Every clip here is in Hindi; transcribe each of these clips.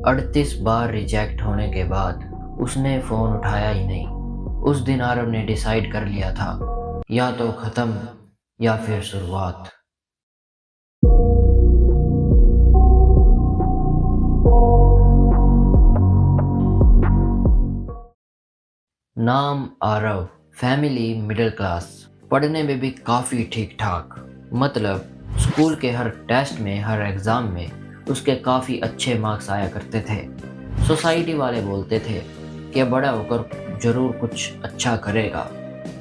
38 बार रिजेक्ट होने के बाद उसने फ़ोन उठाया ही नहीं। उस दिन आरव ने डिसाइड कर लिया था, या तो ख़त्म या फिर शुरुआत। नाम आरव, फैमिली मिडिल क्लास, पढ़ने में भी काफ़ी ठीक ठाक। मतलब स्कूल के हर टेस्ट में, हर एग्ज़ाम में उसके काफ़ी अच्छे मार्क्स आया करते थे। सोसाइटी वाले बोलते थे कि बड़ा होकर ज़रूर कुछ अच्छा करेगा।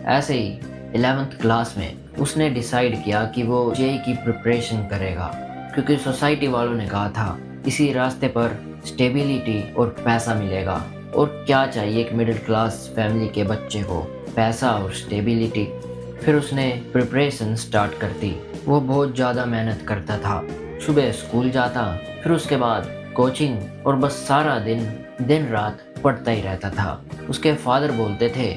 ऐसे ही 11th क्लास में उसने डिसाइड किया कि वो जेई की प्रिपरेशन करेगा, क्योंकि सोसाइटी वालों ने कहा था इसी रास्ते पर स्टेबिलिटी और पैसा मिलेगा। और क्या चाहिए एक मिडिल क्लास फैमिली के बच्चे को, पैसा और स्टेबिलिटी। फिर उसने प्रिपरेशन स्टार्ट कर दी। वो बहुत ज़्यादा मेहनत करता था, सुबह स्कूल जाता, फिर उसके बाद कोचिंग, और बस सारा दिन दिन रात पढ़ता ही रहता था। उसके फादर बोलते थे,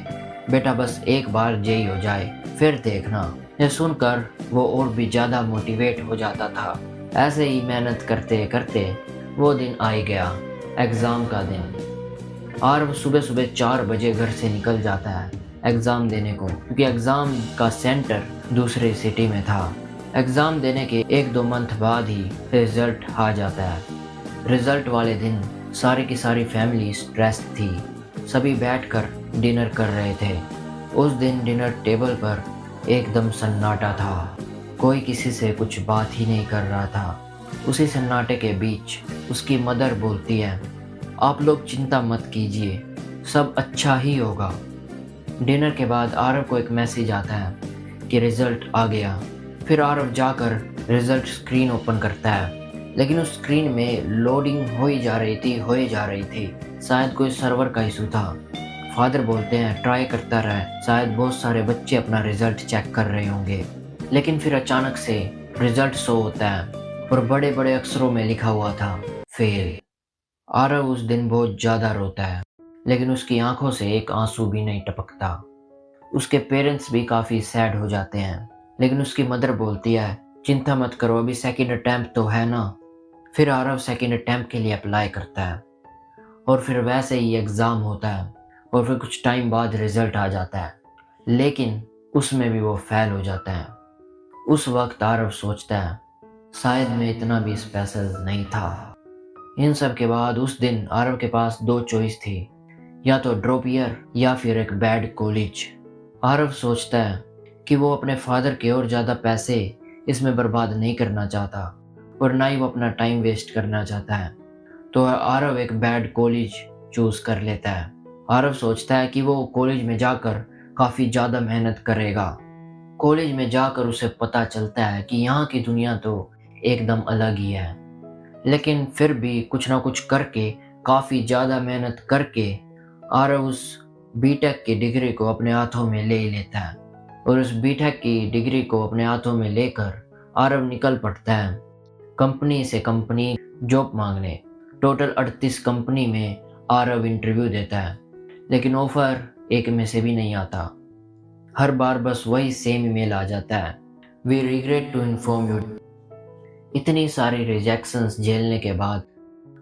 बेटा बस एक बार जेई हो जाए फिर देखना। ये सुनकर वो और भी ज़्यादा मोटिवेट हो जाता था। ऐसे ही मेहनत करते करते वो दिन आ ही गया, एग्ज़ाम का दिन। आरव सुबह सुबह 4 बजे घर से निकल जाता है एग्ज़ाम देने को, क्योंकि एग्ज़ाम का सेंटर दूसरे सिटी में था। एग्ज़ाम देने के 1-2 मंथ बाद ही रिज़ल्ट आ जाता है। रिज़ल्ट वाले दिन सारी की सारी फैमिली स्ट्रेस थी। सभी बैठकर डिनर कर रहे थे। उस दिन डिनर टेबल पर एकदम सन्नाटा था। कोई किसी से कुछ बात ही नहीं कर रहा था। उसी सन्नाटे के बीच उसकी मदर बोलती है, आप लोग चिंता मत कीजिए, सब अच्छा ही होगा। डिनर के बाद आरव को एक मैसेज आता है कि रिज़ल्ट आ गया। फिर आरव जाकर रिज़ल्ट स्क्रीन ओपन करता है, लेकिन उस स्क्रीन में लोडिंग हो ही जा रही थी। शायद कोई सर्वर का इशू था। फादर बोलते हैं ट्राई करता रहे, शायद बहुत सारे बच्चे अपना रिज़ल्ट चेक कर रहे होंगे। लेकिन फिर अचानक से रिज़ल्ट शो होता है और बड़े बड़े अक्षरों में लिखा हुआ था, फेल। आरव उस दिन बहुत ज़्यादा रोता है, लेकिन उसकी आंखों से एक आंसू भी नहीं टपकता। उसके पेरेंट्स भी काफ़ी सैड हो जाते हैं, लेकिन उसकी मदर बोलती है, चिंता मत करो, अभी सेकंड अटेम्प्ट तो है ना। फिर आरव सेकंड अटेम्प्ट के लिए अप्लाई करता है और फिर वैसे ही एग्ज़ाम होता है और फिर कुछ टाइम बाद रिज़ल्ट आ जाता है, लेकिन उसमें भी वो फेल हो जाता है। उस वक्त आरव सोचता है, शायद मैं इतना भी स्पेशल नहीं था। इन सब के बाद उस दिन आरव के पास 2 चॉइस थी, या तो ड्रॉप ईयर या फिर एक बैड कॉलेज। आरव सोचता है कि वो अपने फादर के और ज़्यादा पैसे इसमें बर्बाद नहीं करना चाहता और ना ही वो अपना टाइम वेस्ट करना चाहता है। तो आरव एक बैड कॉलेज चूज़ कर लेता है। आरव सोचता है कि वो कॉलेज में जाकर काफ़ी ज़्यादा मेहनत करेगा। कॉलेज में जाकर उसे पता चलता है कि यहाँ की दुनिया तो एकदम अलग ही है। लेकिन फिर भी कुछ ना कुछ करके, काफ़ी ज़्यादा मेहनत करके आरव उस बीटेक की डिग्री को अपने हाथों में ले लेता है। और उस बीटेक की डिग्री को अपने हाथों में लेकर आरव निकल पड़ता है कंपनी से कंपनी जॉब मांगने। टोटल 38 कंपनी में आरव इंटरव्यू देता है, लेकिन ऑफर एक में से भी नहीं आता। हर बार बस वही सेम ईमेल आ जाता है, we regret to inform you. इतनी सारी रिजेक्शंस झेलने के बाद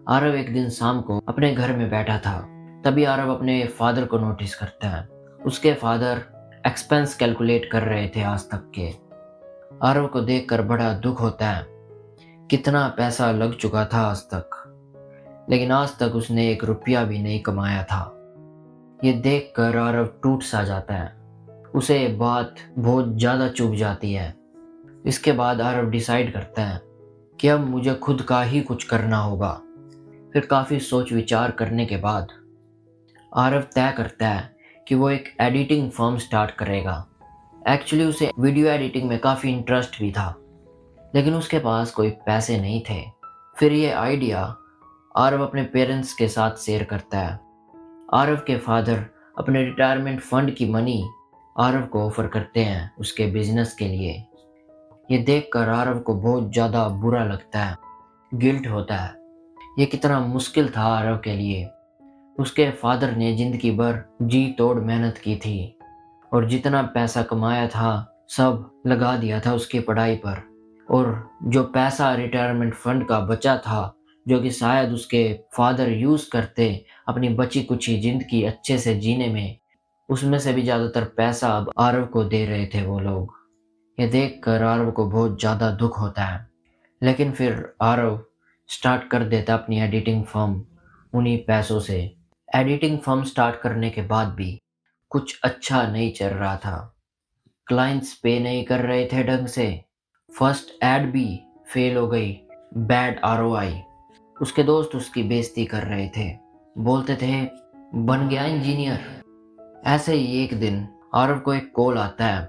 आरव एक दिन शाम को अपने घर में बैठा था। तभी आरव अपने फादर को नोटिस करता है। उसके फादर एक्सपेंस कैलकुलेट कर रहे थे आज तक के। आरव को देखकर बड़ा दुख होता है, कितना पैसा लग चुका था आज तक, लेकिन आज तक उसने 1 रुपया भी नहीं कमाया था। ये देखकर आरव टूट सा जाता है। उसे ये बात बहुत ज़्यादा चुभ जाती है। इसके बाद आरव डिसाइड करता है कि अब मुझे खुद का ही कुछ करना होगा। फिर काफ़ी सोच विचार करने के बाद आरव तय करता है कि वो एक एडिटिंग फर्म स्टार्ट करेगा। एक्चुअली उसे वीडियो एडिटिंग में काफ़ी इंटरेस्ट भी था, लेकिन उसके पास कोई पैसे नहीं थे। फिर ये आइडिया आरव अपने पेरेंट्स के साथ शेयर करता है। आरव के फादर अपने रिटायरमेंट फंड की मनी आरव को ऑफर करते हैं उसके बिजनेस के लिए। ये देखकर आरव को बहुत ज़्यादा बुरा लगता है, गिल्ट होता है। ये कितना मुश्किल था आरव के लिए। उसके फादर ने जिंदगी भर जी तोड़ मेहनत की थी और जितना पैसा कमाया था सब लगा दिया था उसकी पढ़ाई पर, और जो पैसा रिटायरमेंट फंड का बचा था जो कि शायद उसके फादर यूज़ करते अपनी बची कुची ज़िंदगी अच्छे से जीने में, उसमें से भी ज़्यादातर पैसा अब आरव को दे रहे थे वो लोग। ये देखकर आरव को बहुत ज़्यादा दुख होता है, लेकिन फिर आरव स्टार्ट कर देता अपनी एडिटिंग फर्म उन्हीं पैसों से। एडिटिंग फर्म स्टार्ट करने के बाद भी कुछ अच्छा नहीं चल रहा था। क्लाइंट्स पे नहीं कर रहे थे ढंग से, फर्स्ट एड भी फेल हो गई, बैड आरओआई। उसके दोस्त उसकी बेइज्जती कर रहे थे, बोलते थे बन गया इंजीनियर। ऐसे ही एक दिन आरव को एक कॉल आता है।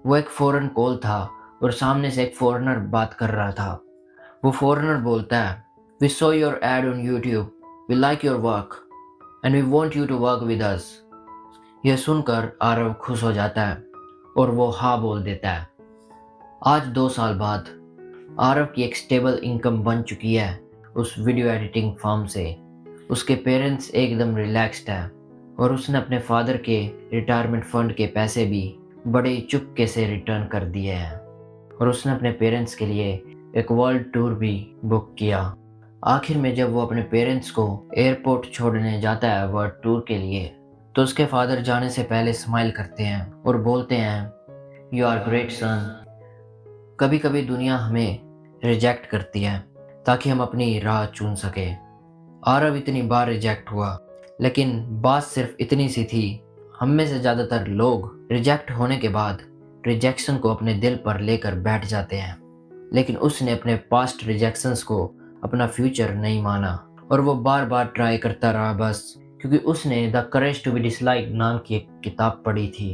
वो एक फॉरेन कॉल था और सामने से एक फॉरेनर बात कर रहा था। वो फॉरेनर बोलता है, we saw your ad on YouTube, we like your work and we want you to work with us. यह सुनकर आरव खुश हो जाता है और वो हाँ बोल देता है। आज 2 साल बाद आरव की एक स्टेबल इनकम बन चुकी है उस वीडियो एडिटिंग फर्म से। उसके पेरेंट्स एकदम रिलैक्स्ड है और उसने अपने फादर के रिटायरमेंट फंड के पैसे भी बड़े चुपके से रिटर्न कर दिए हैं और उसने अपने पेरेंट्स के लिए एक वर्ल्ड टूर भी बुक किया। आखिर में जब वो अपने पेरेंट्स को एयरपोर्ट छोड़ने जाता है वर्ल्ड टूर के लिए, तो उसके फादर जाने से पहले स्माइल करते हैं और बोलते हैं, यू आर ग्रेट सन। कभी कभी दुनिया हमें रिजेक्ट करती है ताकि हम अपनी राह चुन सके। आरव इतनी बार रिजेक्ट हुआ, लेकिन बात सिर्फ इतनी सी थी, हम में से ज़्यादातर लोग रिजेक्ट होने के बाद रिजेक्शन को अपने दिल पर लेकर बैठ जाते हैं। लेकिन उसने अपने पास्ट रिजेक्शंस को अपना फ्यूचर नहीं माना और वो बार बार ट्राई करता रहा, बस क्योंकि उसने the courage to be dislike नाम की एक किताब पढ़ी थी।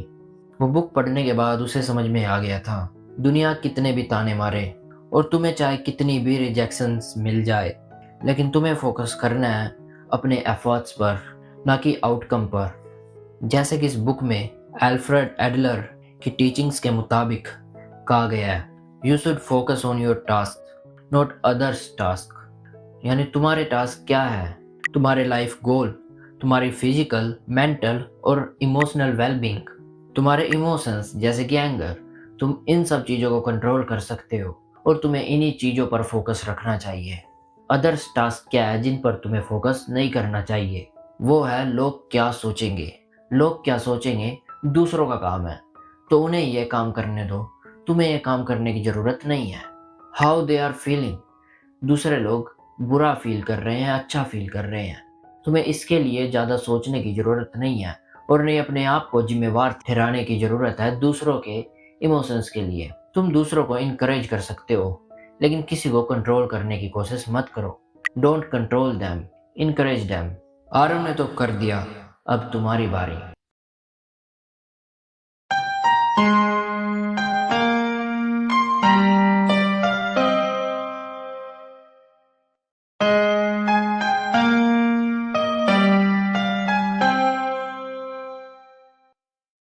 वो बुक पढ़ने के बाद उसे समझ में आ गया था, दुनिया कितने भी ताने मारे और तुम्हें चाहे कितनी भी रिजेक्शंस मिल जाए, लेकिन तुम्हें फोकस करना है अपने एफर्ट्स पर, ना कि आउटकम पर। जैसे कि इस बुक में एल्फ्रेड एडलर की टीचिंग्स के मुताबिक कहा गया है, you should focus on your task not others task. यानी तुम्हारे टास्क क्या है, तुम्हारे लाइफ गोल, तुम्हारी फिजिकल, मेंटल और इमोशनल वेलबींग, तुम्हारे इमोशंस जैसे कि एंगर, तुम इन सब चीज़ों को कंट्रोल कर सकते हो और तुम्हें इन्हीं चीज़ों पर फोकस रखना चाहिए। अदर्स टास्क क्या है जिन पर तुम्हें फोकस नहीं करना चाहिए, वो है लोग क्या सोचेंगे। लोग क्या सोचेंगे दूसरों का काम है, तो उन्हें यह काम करने दो, तुम्हें यह काम करने की ज़रूरत नहीं है। हाउ दे आर फीलिंग, दूसरे लोग बुरा फील कर रहे हैं, अच्छा फील कर रहे हैं, तुम्हें इसके लिए ज़्यादा सोचने की ज़रूरत नहीं है और नहीं अपने आप को जिम्मेवार ठहराने की ज़रूरत है दूसरों के इमोशंस के लिए। तुम दूसरों को इनकरेज कर सकते हो, लेकिन किसी को कंट्रोल करने की कोशिश मत करो। Don't control them, encourage them. Aarav ने तो कर दिया, अब तुम्हारी बारी।